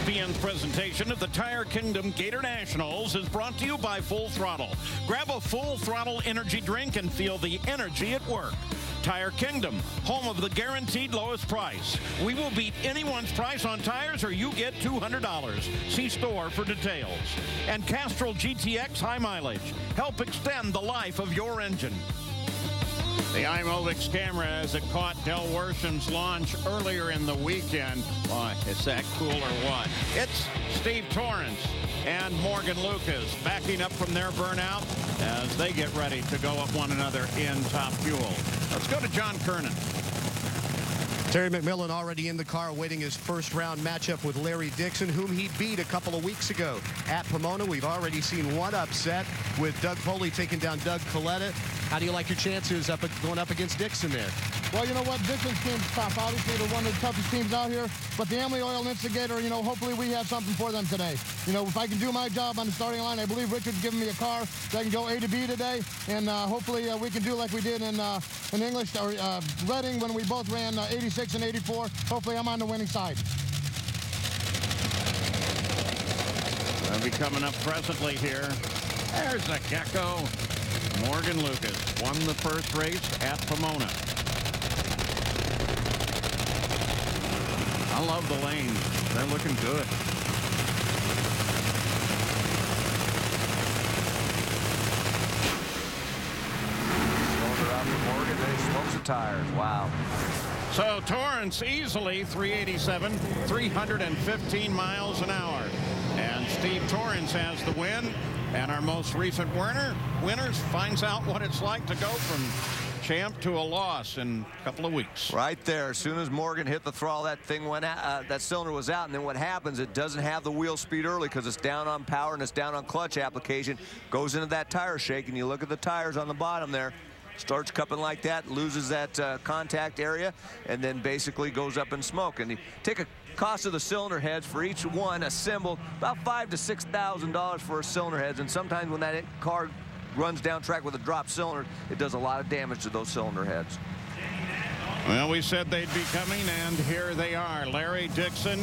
ESPN's presentation of the Tire Kingdom Gatornationals is brought to you by Full Throttle. Grab a Full Throttle energy drink and feel the energy at work. Tire Kingdom, home of the guaranteed lowest price. We will beat anyone's price on tires or you get $200. See store for details. And Castrol GTX High Mileage. Help extend the life of your engine. The iMovix camera as it caught Del Worsham's launch earlier in the weekend. Boy, is that cool or what? It's Steve Torrence and Morgan Lucas backing up from their burnout as they get ready to go up one another in Top Fuel. Let's go to John Kernan. Terry McMillan already in the car awaiting his first round matchup with Larry Dixon, whom he beat a couple of weeks ago at Pomona. We've already seen one upset with Doug Foley taking down Doug Coletta. How do you like your chances going up against Dixon there? Well, you know what? Dixon's team's tough. Obviously, they're one of the toughest teams out here. But the Emily Oil and Instigator, you know, hopefully we have something for them today. You know, if I can do my job on the starting line, I believe Richard's giving me a car that I can go A to B today. And hopefully we can do like we did in English or Reading when we both ran 86 and 84. Hopefully I'm on the winning side. They'll be coming up presently here. There's a gecko. Morgan Lucas won the first race at Pomona. I love the lanes. They're looking good. Shoulder out for Morgan. Then he smokes the tires. Wow. So Torrance easily 387, 315 miles an hour. And Steve Torrance has the win. And our most recent winners finds out what it's like to go from champ to a loss in a couple of weeks. Right there. As soon as Morgan hit the throttle, that thing went out, that cylinder was out. And then what happens, it doesn't have the wheel speed early because it's down on power and it's down on clutch application. Goes into that tire shake, and you look at the tires on the bottom there. Starts cupping like that, loses that contact area, and then basically goes up in smoke. And you take a cost of the cylinder heads for each one assembled, about $5,000 to $6,000 for a cylinder heads. And sometimes when that car runs down track with a dropped cylinder, it does a lot of damage to those cylinder heads. Well, we said they'd be coming, and here they are. Larry Dixon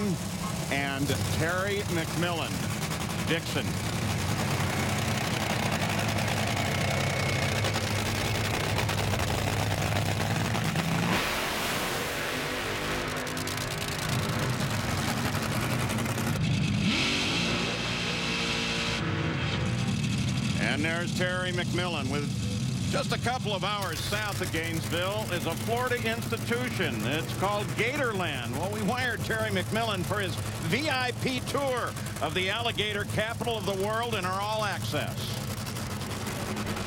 and Terry McMillan. Dixon. And there's Terry McMillan. With just a couple of hours south of Gainesville is a Florida institution. It's called Gatorland. Well, we wired Terry McMillan for his VIP tour of the alligator capital of the world in our all access.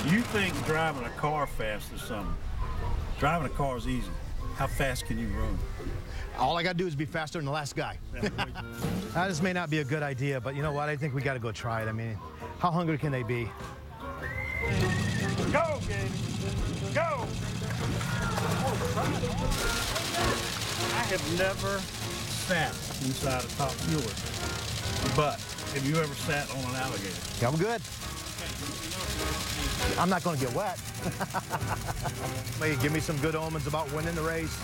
You think driving a car fast is something. Driving a car is easy. How fast can you run? All I got to do is be faster than the last guy. This may not be a good idea, but you know what? I think we got to go try it. I mean, how hungry can they be? Go, Gabe. Go! I have never sat inside a Top Fueler, but have you ever sat on an alligator? Yeah, I'm good. I'm not going to get wet. Hey, give me some good omens about winning the race.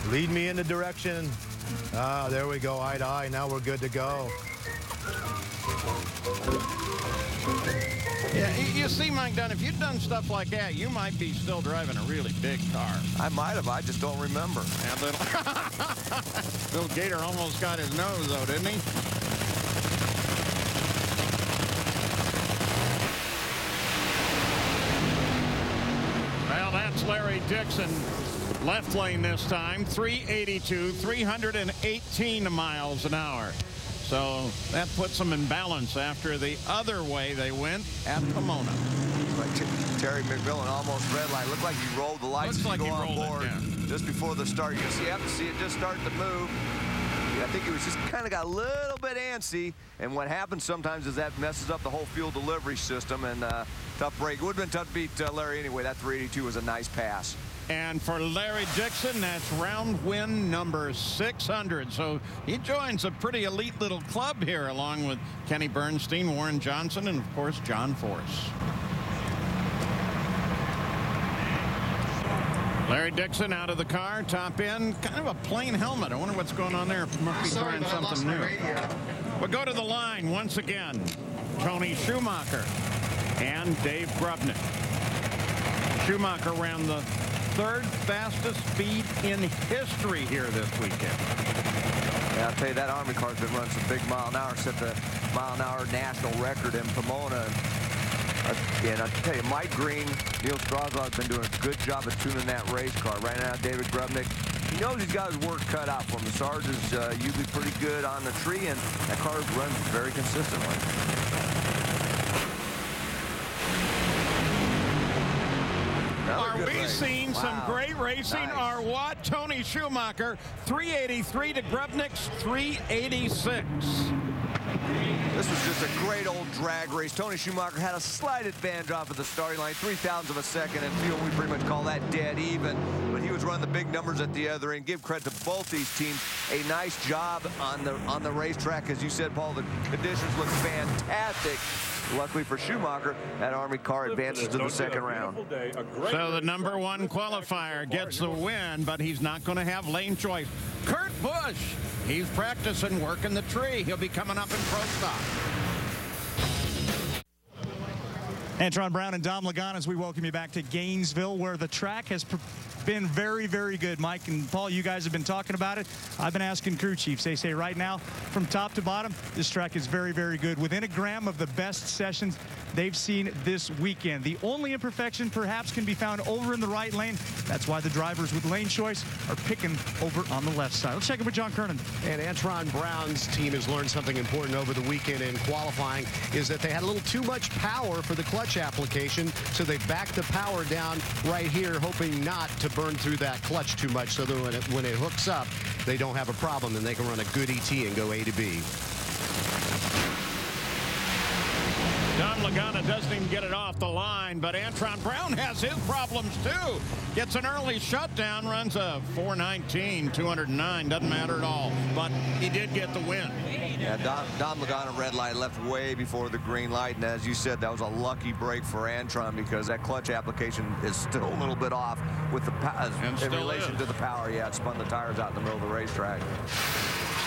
Lead me in the direction. Ah, there we go, eye to eye. Now we're good to go. Yeah, you see, Mike Dunn, if you'd done stuff like that, you might be still driving a really big car. I might have. I just don't remember. And little Gator almost got his nose, though, didn't he? Well, that's Larry Dixon. Left lane this time, 382, 318 miles an hour. So that puts them in balance after the other way they went at Pomona. Terry McMillan almost red light. Looked like he rolled the lights Looks like to he go on rolled board it, yeah. Just before the start. You have to see it just starting to move. I think he was just kind of got a little bit antsy. And what happens sometimes is that messes up the whole fuel delivery system. And tough break. It would have been tough to beat Larry anyway. That 382 was a nice pass. And for Larry Dixon, that's round win number 600. So he joins a pretty elite little club here, along with Kenny Bernstein, Warren Johnson, and, of course, John Force. Larry Dixon out of the car, top end, kind of a plain helmet. I wonder what's going on there. Must be trying something new. We'll go to the line once again. Tony Schumacher and Dave Grubnick. Schumacher ran the third fastest speed in history here this weekend. Yeah, I'll tell you, that Army car's been running some big mile an hour, set the mile an hour national record in Pomona. And I'll tell you, Mike Green, Neil Strasbaugh has been doing a good job of tuning that race car. Right now, David Grubnick, he knows he's got his work cut out for him. The Sarge is usually pretty good on the tree, and that car runs very consistently. Are we seeing some great racing or what? Tony Schumacher, 383 to Grubnick's 386. This was just a great old drag race. Tony Schumacher had a slight advantage off of the starting line, 0.03 of a second, and feel we pretty much call that dead even. But he was running the big numbers at the other end. Give credit to both these teams. A nice job on the racetrack. As you said, Paul, the conditions look fantastic. Luckily for Schumacher, that Army car advances to the second round. So the number one qualifier gets the win, but he's not going to have lane choice. Kurt Busch, he's practicing working the tree. He'll be coming up in pro stock. Antron Brown and Dom Lagana, as we welcome you back to Gainesville, where the track has been very, very good. Mike and Paul, you guys have been talking about it. I've been asking crew chiefs. They say right now, from top to bottom, this track is very, very good. Within a gram of the best sessions they've seen this weekend. The only imperfection perhaps can be found over in the right lane. That's why the drivers with lane choice are picking over on the left side. Let's check in with John Kernan. And Antron Brown's team has learned something important over the weekend in qualifying, is that they had a little too much power for the clutch application, so they backed the power down right here, hoping not to burn through that clutch too much, so that when it hooks up, they don't have a problem and they can run a good ET and go A to B. Don Lagana doesn't even get it off the line, but Antron Brown has his problems too. Gets an early shutdown, runs a 419, 209, doesn't matter at all, but he did get the win. Yeah, Don Lagana red light left way before the green light, and as you said, that was a lucky break for Antron because that clutch application is still a little bit off with the in relation to the power. Yeah, it spun the tires out in the middle of the racetrack.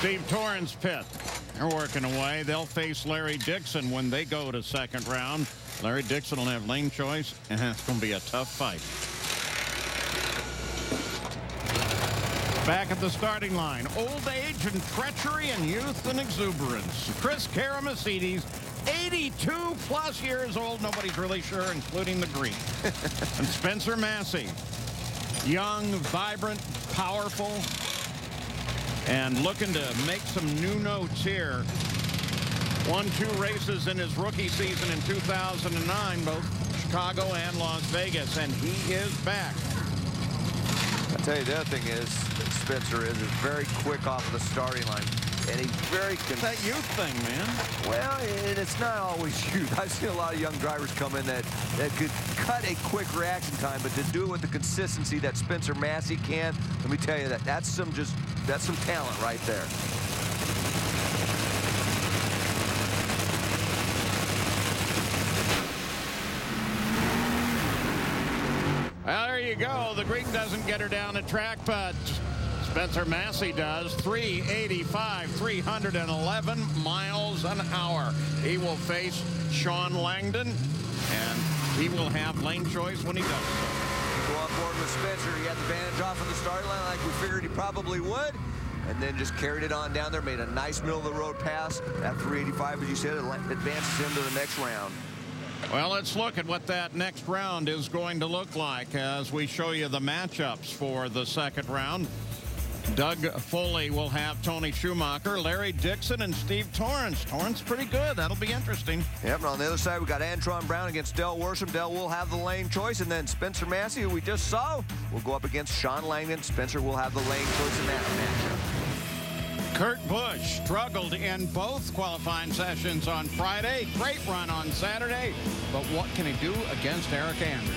Steve Torrance pit. They're working away. They'll face Larry Dixon when they go to second round. Larry Dixon will have lane choice, and it's going to be a tough fight. Back at the starting line, old age and treachery and youth and exuberance. Chris Karamassidis, 82 plus years old. Nobody's really sure, including the Greek. And Spencer Massey, young, vibrant, powerful, and looking to make some new notes here. Won 2 races in his rookie season in 2009, both Chicago and Las Vegas, and he is back. I'll tell you, the other thing is, Spencer is very quick off of the starting line. And he's very... That youth thing, man. Well, and it's not always youth. I've seen a lot of young drivers come in that could cut a quick reaction time, but to do it with the consistency that Spencer Massey can, let me tell you that's some talent right there. Well, there you go. The Greek doesn't get her down the track, but Spencer Massey does. 385, 311 miles an hour. He will face Sean Langdon, and he will have lane choice when he does so. Go on board with Spencer. He had the advantage off of the starting line like we figured he probably would, and then just carried it on down there, made a nice middle-of-the-road pass. At 385, as you said, it advances him to the next round. Well, let's look at what that next round is going to look like as we show you the matchups for the second round. Doug Foley will have Tony Schumacher, Larry Dixon, and Steve Torrance. Torrance pretty good. That'll be interesting. Yep, and on the other side, we got Antron Brown against Del Worsham. Del will have the lane choice, and then Spencer Massey, who we just saw, will go up against Sean Langdon. Spencer will have the lane choice in that matchup. Kurt Busch struggled in both qualifying sessions on Friday. Great run on Saturday. But what can he do against Eric Andrews?